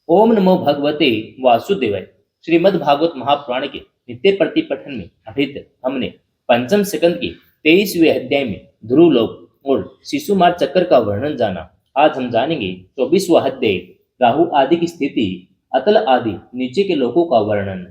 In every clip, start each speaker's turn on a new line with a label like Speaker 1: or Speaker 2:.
Speaker 1: ओम नमो भगवते वासुदेवाय। श्रीमद् भागवत महापुराण के नित्य प्रतिपठन में अभी तक हमने पंचम स्कंद के 23वें अध्याय में ध्रुव लोक और शिशुमार चक्र का वर्णन जाना। आज हम जानेंगे 24वां अध्याय राहु आदि की स्थिति, अतल आदि नीचे के लोकों का वर्णन।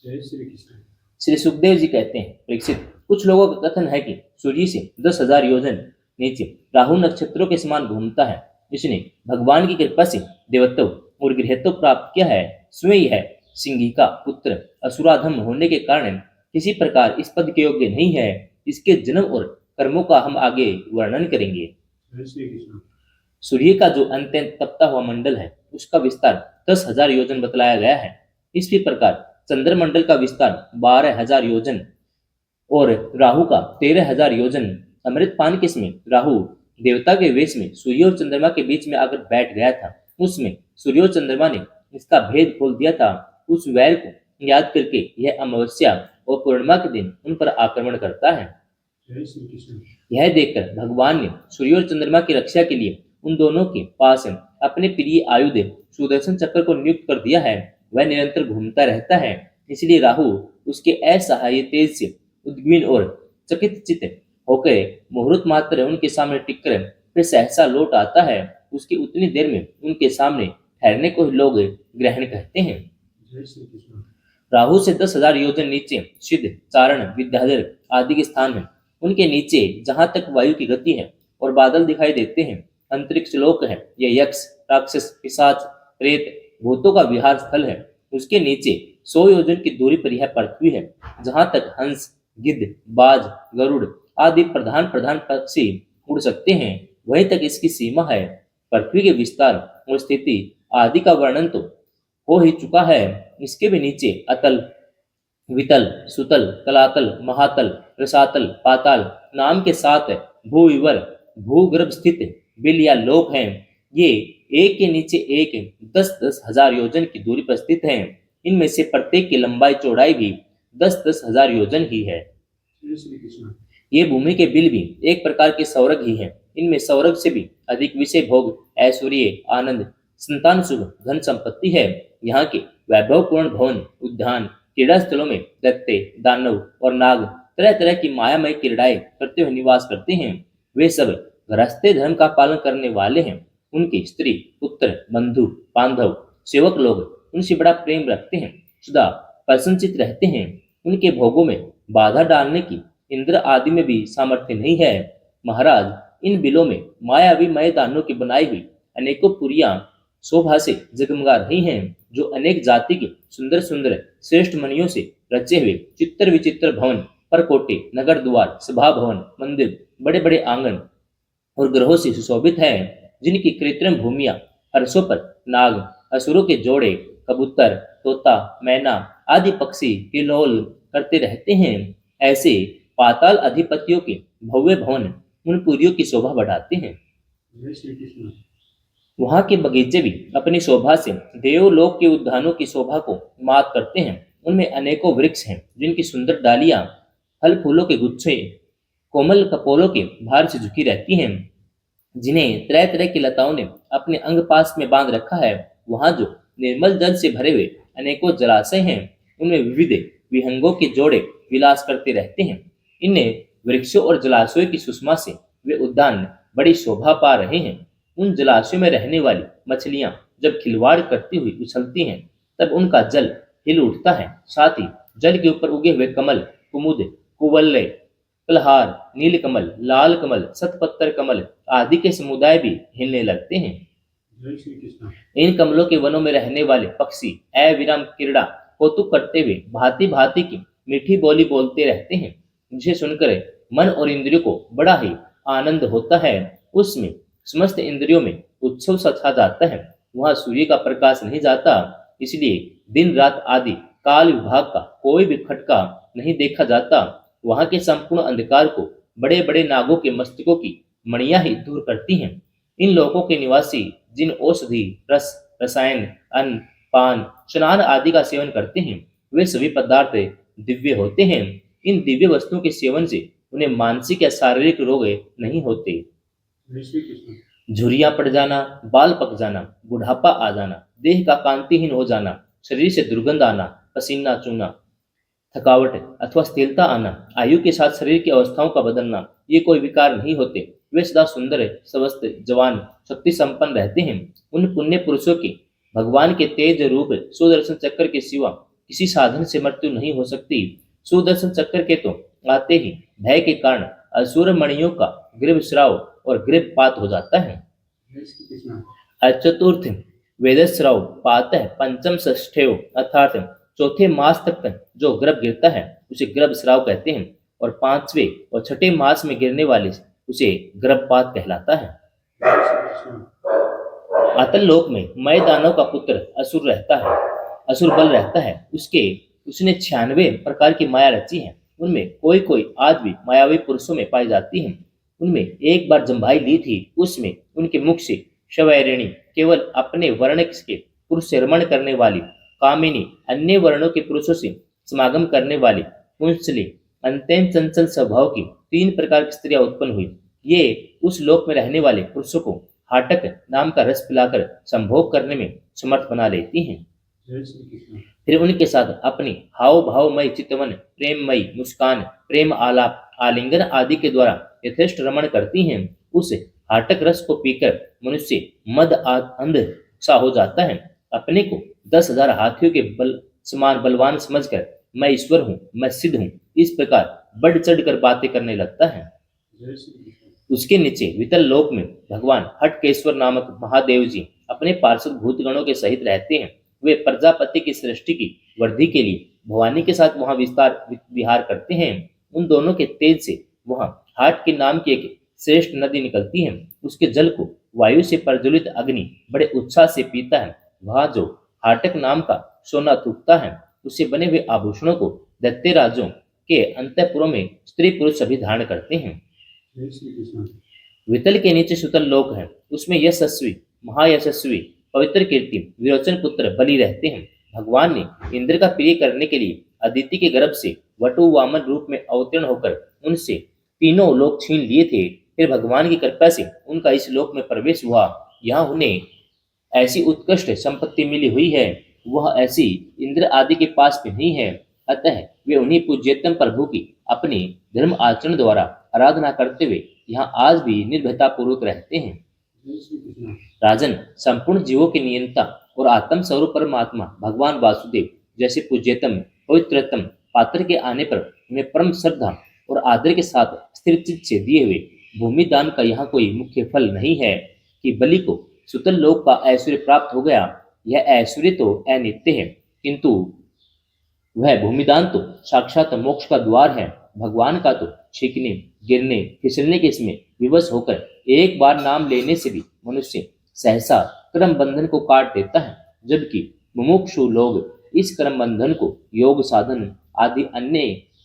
Speaker 2: जय श्री कृष्ण।
Speaker 1: श्री सुखदेव जी कहते हैं, परीक्षित, कुछ लोगों का कथन है कि सूर्य से 10,000 योजन नीचे राहु नक्षत्रों के समान घूमता है। इसने भगवान की कृपा से देवत्व और गृहत्व प्राप्त किया है। स्वयं यह सिंही का पुत्र असुराधम होने के कारण किसी प्रकार इस पद के योग्य नहीं है। इसके जन्म और कर्मों का हम आगे वर्णन करेंगे।
Speaker 2: जय श्री कृष्ण।
Speaker 1: सूर्य का जो अत्यंत तपता हुआ मंडल है उसका विस्तार 10,000 योजन बतलाया गया है। इसी प्रकार चंद्रमंडल का विस्तार 12,000 योजन और राहु का 13,000 योजन। अमृतपान के समय राहु देवता के वेश में सूर्य और चंद्रमा के बीच में आकर बैठ गया था। उसमें सूर्य और चंद्रमा ने इसका भेद खोल दिया था। उस वैर को याद करके यह अमावस्या और पूर्णिमा के दिन उन पर आक्रमण करता है।
Speaker 2: जय श्री कृष्ण।
Speaker 1: यह देखकर भगवान ने सूर्य और चंद्रमा की रक्षा के लिए उन दोनों के पास अपने प्रिय आयुध सुदर्शन चक्र को नियुक्त कर दिया है। वह निरंतर घूमता रहता है, इसलिए राहु उसके असहाय तेज से उद्विग्न और चकित चित्त होकर मुहूर्त मात्र उनके सामने टिककर फिर सहसा लौट आता है। उसकी उतनी देर में उनके सामने ठहरने को लोग ग्रहण कहते हैं।
Speaker 2: जय श्री कृष्ण।
Speaker 1: राहु से 10,000 योजन नीचे सिद्ध, चारण, विद्याधर आदि के स्थान है। उनके नीचे जहां तक वायु की गति है और बादल दिखाई देते हैं, अंतरिक्ष लोक है। यह यक्ष, राक्षस, पिशाच, प्रेत, भूतों का विहार स्थल है। उसके नीचे 100 योजन की दूरी पर यह पृथ्वी है। जहां तक हंस, गिद्ध, बाज, गरुड़ आदि प्रधान प्रधान पक्षी उड़ सकते हैं, वहीं तक इसकी सीमा है। पृथ्वी के विस्तार और स्थिति आदि का वर्णन तो हो ही चुका है। इसके भी नीचे अतल, वितल, सुतल, तलातल, महातल, रसातल, पाताल नाम के 7 भूविवर भूगर्भ स्थित बिल या लोक हैं। ये एक के नीचे एक 10-10 हजार योजन की दूरी पर स्थित हैं। इनमें से प्रत्येक की लंबाई चौड़ाई भी 10-10 हजार योजन ही है।
Speaker 2: जय श्री कृष्ण।
Speaker 1: ये भूमि के बिल भी एक प्रकार के सौरग ही हैं। इनमें सौरग से भी अधिक विषय भोग, ऐश्वर्य, आनंद, संतान सुख, धन संपत्ति है। यहाँ के वैभवपूर्ण भवन, उद्यान, क्रीड़ा स्थलों में दैत्य, दानव और नाग तरह तरह की मायामय क्रीड़ाएं करते हुए निवास करते हैं। वे सब गृहस्थ धर्म का पालन करने वाले हैं। उनकी स्त्री, पुत्र, बंधु, बांधव, सेवक लोग उनसे बड़ा प्रेम रखते हैं, सदा प्रसन्नचित रहते हैं। उनके भोगों में बाधा डालने की इंद्र आदि में भी सामर्थ्य नहीं है। महाराज, इन बिलों में मायावी मैदानों की बनाई हुई अनेकों पुरियां शोभा से जगमगा रही हैं, जो अनेक जाति के सुंदर सुंदर श्रेष्ठ मणियों से रचे हुए चित्र विचित्र भवन, परकोटे, नगर द्वार, सभा भवन, मंदिर, बड़े बड़े आंगन और ग्रहों से सुशोभित है। जिनकी कृत्रिम भूमियां फर्शों पर नाग, असुरों के जोड़े, कबूतर, तोता, मैना आदि पक्षी किलोल करते रहते हैं। ऐसे पाताल अधिपतियों के भव्य भवन उन पुरियों की शोभा बढ़ाते हैं।
Speaker 2: जय श्री कृष्ण।
Speaker 1: वहां के बगीचे भी अपनी शोभा से देवलोक के उद्यानों की शोभा को मात करते हैं। उनमें अनेकों वृक्ष हैं, जिनकी सुंदर डालियां फल फूलों के गुच्छे कोमल कपोलों के भार से झुकी रहती हैं, जिन्हें तरह तरह की लताओं ने अपने अंग पास में बांध रखा है। वहां जो निर्मल जल से भरे हुए अनेकों जलाशय हैं, उनमें विविध विहंगों के जोड़े विलास करते रहते हैं। इन्हें वृक्षों और जलाशयों की सुषमा से वे उद्यान बड़ी शोभा पा रहे हैं। उन जलाशयों में रहने वाली मछलियां जब खिलवाड़ करती हुई उछलती हैं, तब उनका जल हिल उठता है। साथ ही जल के ऊपर उगे हुए कमल, कुमुद, कुवल्ले, कलहार, नीलकमल, लाल कमल, सतपत्तर कमल आदि के समुदाय भी हिलने लगते हैं।
Speaker 2: जय श्री कृष्ण।
Speaker 1: इन कमलों के वनों में रहने वाले पक्षी अविराम क्रीड़ा कौतुक करते हुए भांति भांति की मीठी बोली बोलते रहते हैं, जिसे सुनकर मन और इंद्रियों को बड़ा ही आनंद होता है। उसमें समस्त इंद्रियों में उत्सव सा छा जाता है। वहां सूर्य का प्रकाश नहीं जाता, इसलिए दिन रात आदि काल विभाग का कोई भी खटका नहीं देखा जाता। वहां के संपूर्ण अंधकार को बड़े बड़े नागों के मस्तकों की मणियां ही दूर करती हैं। इन लोगों के निवासी जिन औषधि, रस, रसायन, अन्न, पान, स्नान आदि का सेवन करते हैं, वे सभी पदार्थ दिव्य होते हैं। इन दिव्य वस्तुओं के सेवन से उन्हें मानसिक या शारीरिक रोग नहीं होते।
Speaker 2: जय श्री कृष्ण।
Speaker 1: झुर्रियां पड़ जाना, बाल पक जाना, बुढ़ापा आ जाना, देह का कांतिहीन हो जाना, शरीर से दुर्गंध आना, पसीना चूना, थकावट अथवा स्थिरता आना, आयु के साथ शरीर की अवस्थाओं का बदलना, ये कोई विकार नहीं होते। वे सदा सुंदर, स्वस्थ, जवान, शक्ति संपन्न रहते हैं। उन पुण्य पुरुषों की भगवान के तेज रूप सुदर्शन चक्र के सिवा किसी साधन से मृत्यु नहीं हो सकती। सुदर्शन चक्र के तो आते ही भय के कारण असुर मणियों का ग्रीव स्राव और ग्रीवपात हो जाता है।
Speaker 2: जय श्री कृष्ण।
Speaker 1: चतुर्थ वेदस्राव पातः पंचम षष्ठेव अर्थात चौथे मास तक जो गर्भ गिरता है उसे गर्भस्राव कहते हैं, और पांचवें और छठे मास में गिरने वाले उसे गर्भपात कहलाता है।
Speaker 2: जय श्री कृष्ण।
Speaker 1: आतल लोक में मय दानव का पुत्र असुर रहता है, असुर बल रहता है। उसने 96 प्रकार की माया रची है। उनमें कोई कोई आज भी मायावी पुरुषों में पाई जाती है। उनमें एक बार जम्भाई ली थी, उसमें उनके मुख से शवैरिणी केवल अपने वर्ण के पुरुष से रमण करने वाली, कामिनी अन्य वर्णों के पुरुषों से समागम करने वाली, कुंसली अत्यंत चंचल स्वभाव की 3 प्रकार की स्त्रियां उत्पन्न हुई। ये उस लोक में रहने वाले पुरुषों को हाटक नाम का रस पिलाकर संभोग करने में समर्थ बना लेती हैं।
Speaker 2: जय श्री कृष्ण।
Speaker 1: फिर उनके साथ अपनी हाव भावमय चितवन, प्रेममयी मुस्कान, प्रेम आलाप, आलिंगन आदि के द्वारा यथेष्ट रमण करती हैं। उस हाटक रस को पीकर मनुष्य मद अंध सा हो जाता है। अपने को 10,000 हाथियों के बल समान बलवान समझकर मैं ईश्वर हूँ, मैं सिद्ध हूँ, इस प्रकार बढ़ चढ़ कर बातें करने लगता है।
Speaker 2: जय श्री कृष्ण।
Speaker 1: उसके नीचे वितल लोक में भगवान हटकेश्वर नामक महादेव जी अपने पार्षद भूतगणों के सहित रहते हैं। वे प्रजापति की सृष्टि की वृद्धि के लिए भवानी के साथ वहां विहार करते हैं। उन दोनों के तेज से वहां हाट के नाम की एक श्रेष्ठ नदी निकलती है। उसके जल को वायु से प्रज्वलित अग्नि बड़े उत्साह से पीता है। वहां जो हाटक नाम का सोना थूकता है, उससे बने हुए आभूषणों को दैत्य राजों के अंतःपुरों में स्त्री पुरुष सभी धारण करते हैं।
Speaker 2: जय श्री कृष्ण।
Speaker 1: वितल के नीचे सुतल लोक है, उसमें यशस्वी महायशस्वी पवित्र कीर्ति विरोचन पुत्र बलि रहते हैं। भगवान ने इंद्र का प्रिय करने के लिए अदिति के गर्भ से वटु वामन रूप में अवतीर्ण होकर उनसे तीनों लोक छीन लिए थे। फिर भगवान की कृपा से उनका इस लोक में प्रवेश हुआ। यहाँ उन्हें ऐसी उत्कृष्ट संपत्ति मिली हुई है, वह ऐसी इंद्र आदि के पास भी नहीं है। अतः वे उन्हीं पूज्यतम प्रभु की अपने धर्म आचरण द्वारा आराधना करते हुए यहाँ आज भी निर्भयता पूर्वक रहते हैं।
Speaker 2: जय श्री कृष्ण।
Speaker 1: राजन, संपूर्ण जीवों के नियंता और आत्म स्वरूप परमात्मा भगवान वासुदेव जैसे पूज्यतम पवित्रतम पात्र के आने पर उन्हें परम श्रद्धा और आदर के साथ स्थिर चित्त से दिए हुए भूमि दान का यहाँ कोई मुख्य फल नहीं है कि बलि को सुतल लोक का ऐश्वर्य प्राप्त हो गया। यह ऐश्वर्य तो अनित्य है, किंतु वह भूमिदान तो साक्षात मोक्ष का द्वार है। भगवान का तो छींकने, गिरने, फिसलने के इसमें विवश होकर एक बार नाम लेने से भी मनुष्य सहसा कर्म बंधन को काट देता है, जबकि मुमुक्षु लोग इस कर्म बंधन को योग साधन आदि अन्य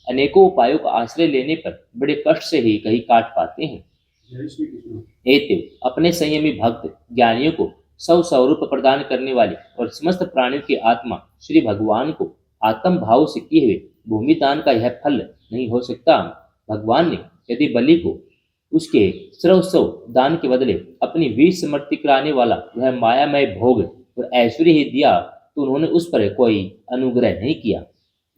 Speaker 1: अनेकों उपायों का आश्रय लेने पर बड़े कष्ट से ही कहीं काट पाते हैं।
Speaker 2: जय श्री कृष्ण।
Speaker 1: एतव अपने संयमी भक्त ज्ञानियों को स्वरूप प्रदान करने वाले और समस्त प्राणियों की आत्मा श्री भगवान को आत्म भाव से किए हुए भूमि दान का यह फल नहीं हो सकता। भगवान ने यदि बलि को उसके सर्वस्व दान के बदले अपनी वीर समृद्धि कराने वाला वह मायामय भोग और ऐश्वर्य ही दिया, तो उन्होंने उस पर कोई अनुग्रह नहीं किया।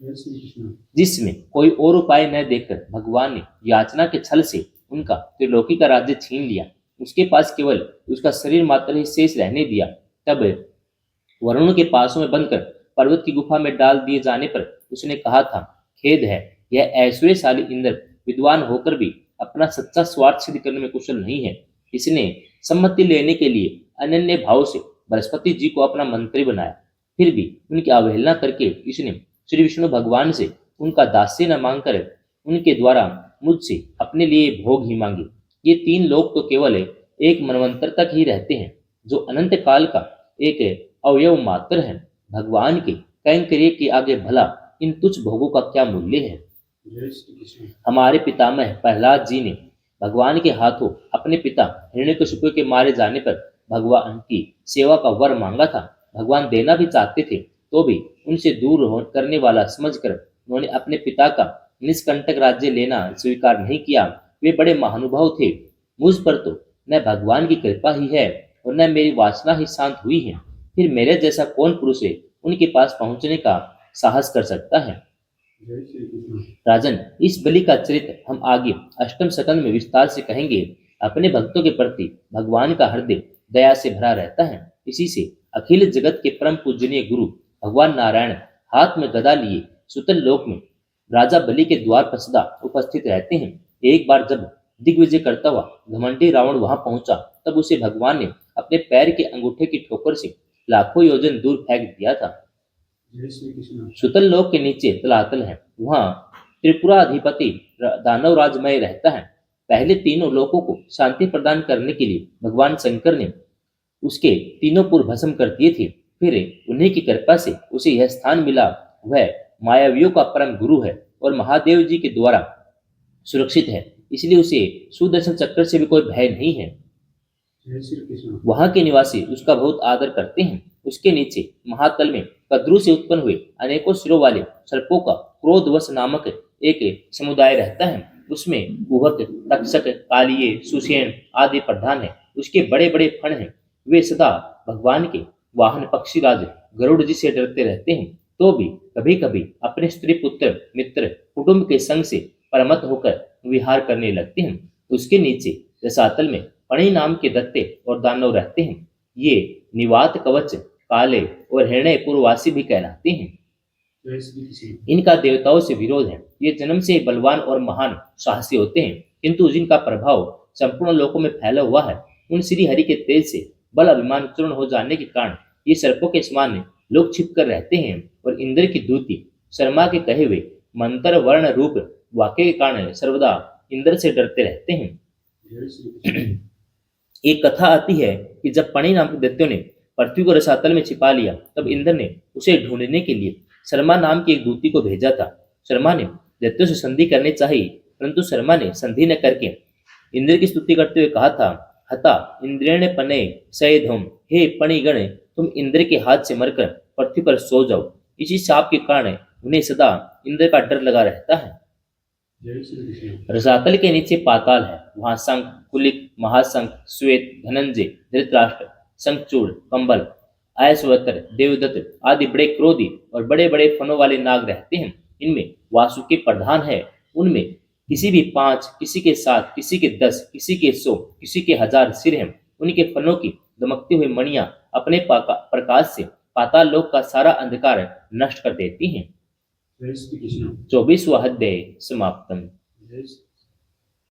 Speaker 2: जय श्री कृष्ण।
Speaker 1: जिसमें कोई और उपाय न देखकर भगवान ने याचना के छल से उनका त्रिलोकी का राज्य छीन लिया। उसके पास केवल उसका शरीर मात्र ही शेष रहने दिया। तब वरुण के पासों में बंधकर पर्वत की गुफा में डाल दिए जाने पर उसने कहा था, खेद है, यह ऐश्वर्यशाली इंद्र विद्वान होकर भी अपना सच्चा स्वार्थ सिद्ध करने में कुशल नहीं है। इसने सम्मति लेने के लिए अनन्य भाव से बृहस्पति जी को अपना मंत्री बनाया, फिर भी उनकी अवहेलना करके इसने श्री विष्णु भगवान से उनका दास्य न मांगकर उनके द्वारा मुझसे अपने लिए भोग ही मांगे। ये 3 लोग तो केवल एक मनवंतर तक ही रहते हैं, जो अनंत काल का एक अवयव मात्र है। भगवान के कैंकर्य के आगे भला इन तुच्छ भोगों का क्या मूल्य है।
Speaker 2: जय श्री कृष्ण।
Speaker 1: हमारे पितामह प्रहलाद जी ने भगवान के हाथों अपने पिता हिरण्यकशिपु के मारे जाने पर भगवान की सेवा का वर मांगा था। भगवान देना भी चाहते थे, तो भी उनसे दूर करने वाला समझकर उन्होंने अपने पिता का निष्कंटक राज्य लेना स्वीकार नहीं किया। वे बड़े महानुभाव थे। मुझ पर तो न भगवान की कृपा ही है और न मेरी वासना ही शांत हुई है। फिर मेरे जैसा कौन पुरुष है उनके पास पहुंचने का साहस कर सकता है।
Speaker 2: जय श्री कृष्ण।
Speaker 1: राजन, इस बलि का चरित्र हम आगे अष्टम सकंद में विस्तार से कहेंगे। अपने भक्तों के प्रति भगवान का हृदय दया से भरा रहता है। इसी से अखिल जगत के परम पूजनीय गुरु भगवान नारायण हाथ में गदा लिए सुतल लोक में राजा बलि के द्वार पर सदा उपस्थित रहते हैं। एक बार जब दिग्विजय करता हुआ घमंडी रावण वहां पहुंचा, तब उसे भगवान ने अपने पैर के अंगूठे की ठोकर से लाखों योजन दूर फेंक दिया था।
Speaker 2: जय श्री कृष्ण।
Speaker 1: सुतल लोक के नीचे तलातल है, वहां त्रिपुराधिपति दानव राजमय रहता है। पहले तीनों लोकों को शांति प्रदान करने के लिए भगवान शंकर ने उसके तीनों पुर भस्म कर दिए थे। फिर उन्हीं की कृपा से उसे यह स्थान मिला। वह मायावियों का परम गुरु है और महादेव जी के द्वारा सुरक्षित है, इसलिए उसे सुदर्शन चक्र से भी कोई भय नहीं है।
Speaker 2: जय श्री कृष्ण।
Speaker 1: वहां के निवासी उसका बहुत आदर करते हैं। उसके नीचे महातल में कद्रू से उत्पन्न हुए अनेकों सिरों वाले सर्पों का क्रोधवश नामक एक समुदाय रहता है। उसमें गुहक, तक्षक, कालिये, सुषेण आदि प्रधान है। उसके बड़े बड़े फण हैं। वे सदा भगवान के वाहन पक्षीराज गरुड़ जी से डरते रहते हैं, तो भी कभी कभी अपने स्त्री पुत्र मित्र कुटुंब के संग से परमत होकर विहार करने लगते हैं। उसके नीचे रसातल में पणि नाम के दत्ते और दानव रहते हैं। ये निवात कवच, काले और हिरण्य पूर्ववासी भी कहलाते हैं।
Speaker 2: जय श्री कृष्ण।
Speaker 1: इनका देवताओं से विरोध है। ये जन्म से ही बलवान और महान साहसी होते हैं, किंतु जिनका प्रभाव संपूर्ण लोकों में फैला हुआ है, उन श्री हरि के तेज से बल अभिमान चूर्ण हो जाने के कारण ये सर्पों के समान लोग छिप कर रहते हैं और इंद्र की दूती शर्मा के कहे हुए मंत्र वर्ण रूप वाक्य के कारण सर्वदा इंद्र से डरते रहते हैं।
Speaker 2: जय श्री कृष्ण।
Speaker 1: एक कथा आती है कि जब पणि नाम के दैत्यों ने पृथ्वी को रसातल में छिपा लिया, तब इंद्र ने उसे ढूंढने के लिए शर्मा नाम की एक दूती को भेजा था। शर्मा ने दैत्यों से संधि करनी चाहिए, परंतु शर्मा ने संधि न करके इंद्र की स्तुति करते हुए कहा था, हता इंद्रेण पने सयधम, हे पणिगण, तुम इंद्र के हाथ से मरकर पृथ्वी पर सो जाओ। इसी शाप के कारण उन्हें सदा इंद्र का डर लगा रहता है।
Speaker 2: जय श्री कृष्ण।
Speaker 1: रसातल के नीचे पाताल है। वहां शंख, कुलिक, महाशंख, श्वेत, धनंजय, धृतराष्ट्र, शंखचूड़, कंबल, ऐश्वर्य, देवदत्त आदि बड़े क्रोधी और बड़े बड़े फनों वाले नाग रहते हैं। इनमें वासुकी प्रधान है। उनमें किसी भी 5, किसी के 7, किसी के 10, किसी के 100, किसी के 1000 सिर हैं। उनके फनों की दमकती हुई मणियां अपने प्रकाश से पाताल लोक का सारा अंधकार नष्ट कर देती हैं।
Speaker 2: जय श्री कृष्ण।
Speaker 1: 24वां अध्याय समाप्तम।
Speaker 2: जय